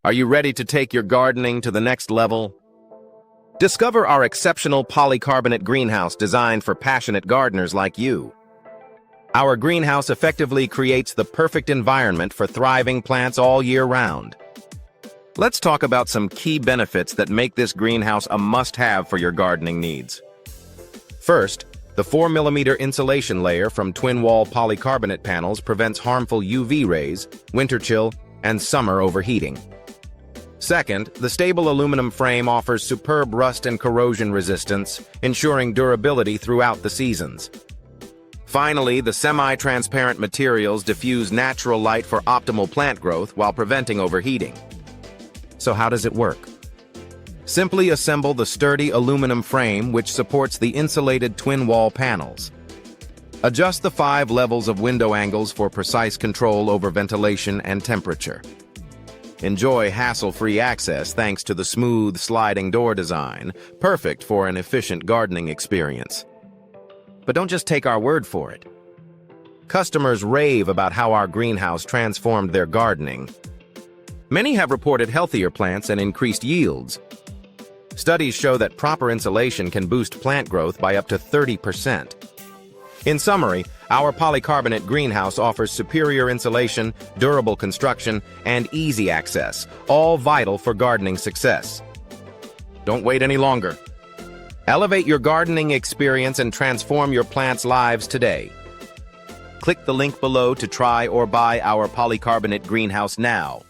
Are you ready to take your gardening to the next level? Discover our exceptional polycarbonate greenhouse designed for passionate gardeners like you. Our greenhouse effectively creates the perfect environment for thriving plants all year round. Let's talk about some key benefits that make this greenhouse a must-have for your gardening needs. First, the 4mm insulation layer from twin-wall polycarbonate panels prevents harmful UV rays, winter chill, and summer overheating. Second, the stable aluminum frame offers superb rust and corrosion resistance, ensuring durability throughout the seasons. Finally, the semi-transparent materials diffuse natural light for optimal plant growth while preventing overheating. So how does it work? Simply assemble the sturdy aluminum frame which supports the insulated twin-wall panels. Adjust the 5 levels of window angles for precise control over ventilation and temperature. Enjoy hassle-free access thanks to the smooth sliding door design, perfect for an efficient gardening experience. But don't just take our word for it. Customers rave about how our greenhouse transformed their gardening. Many have reported healthier plants and increased yields. Studies show that proper insulation can boost plant growth by up to 30%. In summary, our polycarbonate greenhouse offers superior insulation, durable construction, and easy access, all vital for gardening success. Don't wait any longer. Elevate your gardening experience and transform your plants' lives today. Click the link below to try or buy our polycarbonate greenhouse now.